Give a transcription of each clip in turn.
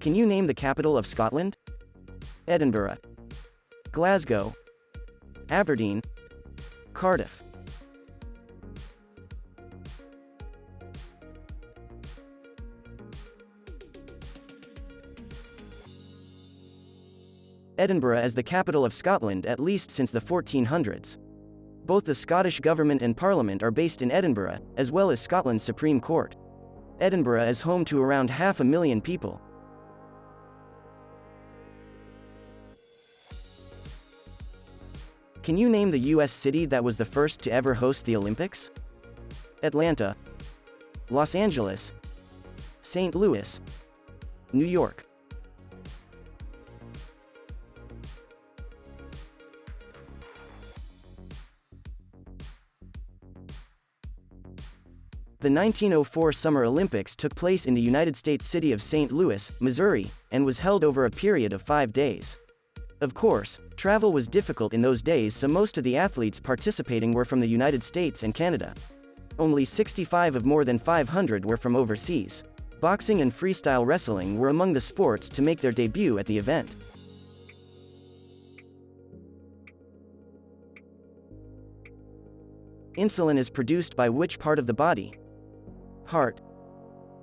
Can you name the capital of Scotland? Edinburgh, Glasgow, Aberdeen, Cardiff. Edinburgh is the capital of Scotland at least since the 1400s. Both the Scottish Government and Parliament are based in Edinburgh, as well as Scotland's Supreme Court. Edinburgh is home to around 500,000 people. Can you name the US city that was the first to ever host the Olympics? Atlanta, Los Angeles, St. Louis, New York. The 1904 Summer Olympics took place in the United States city of St. Louis, Missouri, and was held over a period of 5 days. Of course, travel was difficult in those days, so most of the athletes participating were from the United States and Canada. Only 65 of more than 500 were from overseas. Boxing and freestyle wrestling were among the sports to make their debut at the event. Insulin is produced by which part of the body? Heart,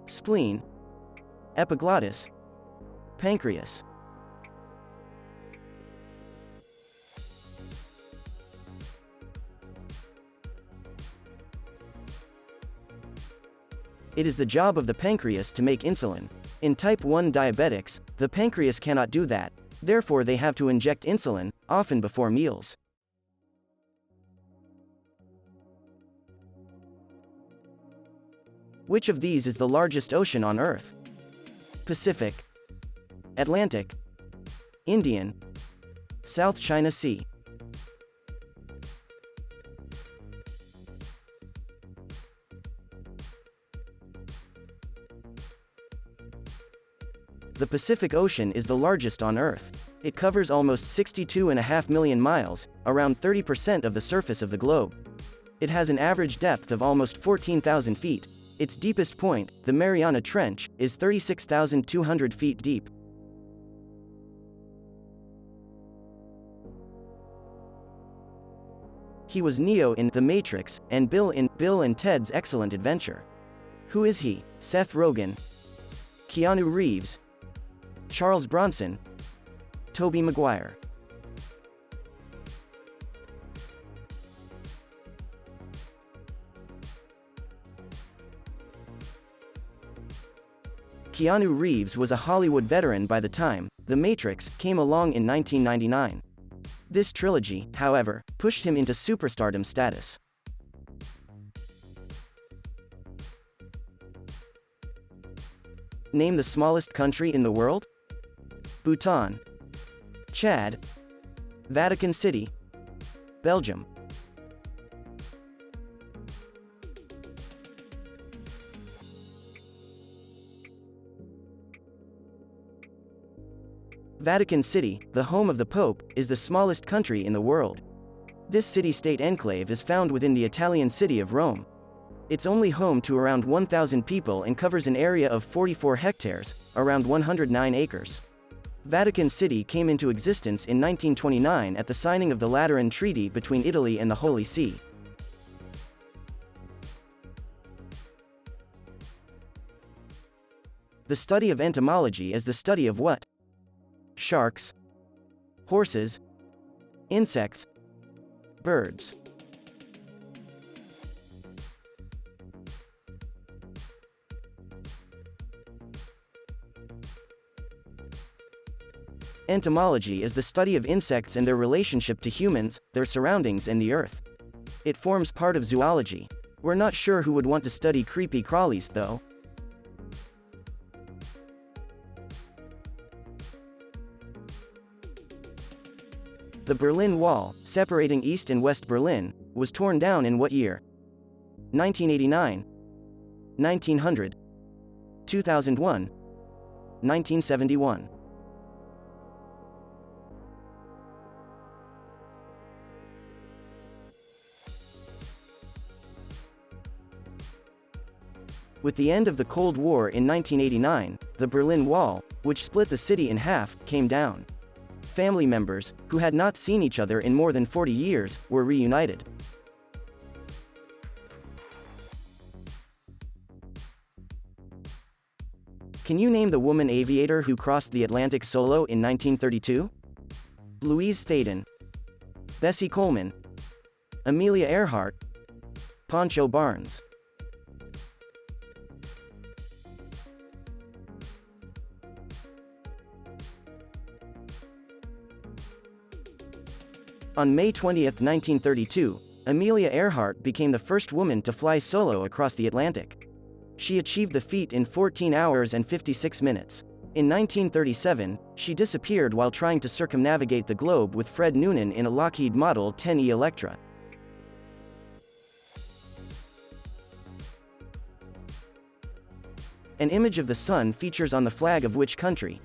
spleen, epiglottis, pancreas. It is the job of the pancreas to make insulin. In type 1 diabetics, the pancreas cannot do that, therefore they have to inject insulin, often before meals. Which of these is the largest ocean on Earth? Pacific, Atlantic, Indian, South China Sea. The Pacific Ocean is the largest on Earth. It covers almost 62.5 million miles, around 30% of the surface of the globe. It has an average depth of almost 14,000 feet. Its deepest point, the Mariana Trench, is 36,200 feet deep. He was Neo in The Matrix, and Bill in Bill and Ted's Excellent Adventure. Who is he? Seth Rogen, Keanu Reeves, Charles Bronson, Tobey Maguire. Keanu Reeves was a Hollywood veteran by the time The Matrix came along in 1999. This trilogy, however, pushed him into superstardom status. Name the smallest country in the world? Bhutan, Chad, Vatican City, Belgium. Vatican City, the home of the Pope, is the smallest country in the world. This city-state enclave is found within the Italian city of Rome. It's only home to around 1,000 people and covers an area of 44 hectares, around 109 acres. Vatican City came into existence in 1929 at the signing of the Lateran Treaty between Italy and the Holy See. The study of entomology is the study of what? Sharks, horses, insects, birds. Entomology is the study of insects and their relationship to humans, their surroundings, and the earth. It forms part of zoology. We're not sure who would want to study creepy crawlies, though. The Berlin Wall, separating East and West Berlin, was torn down in what year? 1989, 1900, 2001, 1971. With the end of the Cold War in 1989, the Berlin Wall, which split the city in half, came down. Family members, who had not seen each other in more than 40 years, were reunited. Can you name the woman aviator who crossed the Atlantic solo in 1932? Louise Thaden, Bessie Coleman, Amelia Earhart, Pancho Barnes. On May 20, 1932, Amelia Earhart became the first woman to fly solo across the Atlantic. She achieved the feat in 14 hours and 56 minutes. In 1937, she disappeared while trying to circumnavigate the globe with Fred Noonan in a Lockheed Model 10E Electra. An image of the sun features on the flag of which country?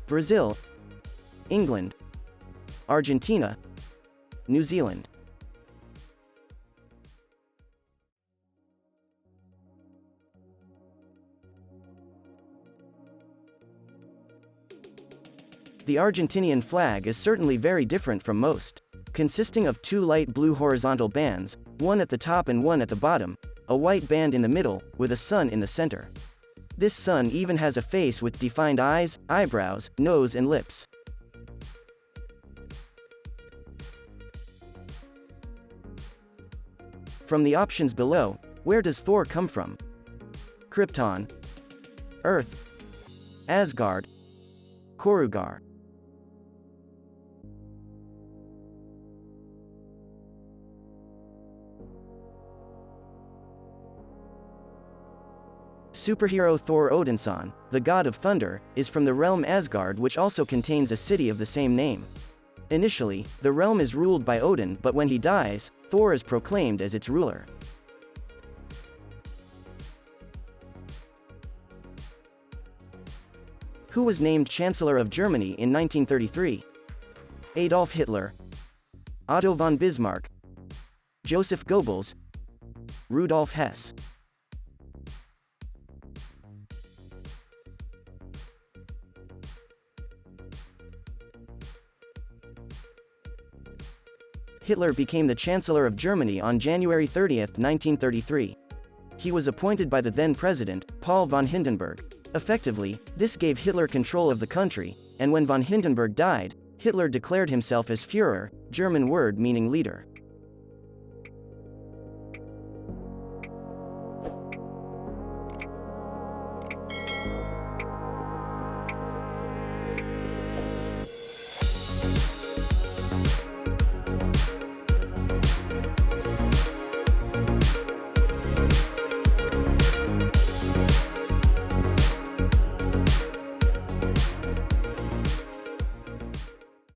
Brazil, England, Argentina, New Zealand. The Argentinian flag is certainly very different from most. Consisting of two light blue horizontal bands, one at the top and one at the bottom, a white band in the middle, with a sun in the center. This sun even has a face with defined eyes, eyebrows, nose and lips. From the options below, where does Thor come from? Krypton, Earth, Asgard, Korugar. Superhero Thor Odinson, the god of thunder, is from the realm Asgard, which also contains a city of the same name. Initially, the realm is ruled by Odin, but when he dies, Thor is proclaimed as its ruler. Who was named Chancellor of Germany in 1933? Adolf Hitler, Otto von Bismarck, Joseph Goebbels, Rudolf Hess. Hitler became the Chancellor of Germany on January 30, 1933. He was appointed by the then president, Paul von Hindenburg. Effectively, this gave Hitler control of the country, and when von Hindenburg died, Hitler declared himself as Führer, German word meaning leader.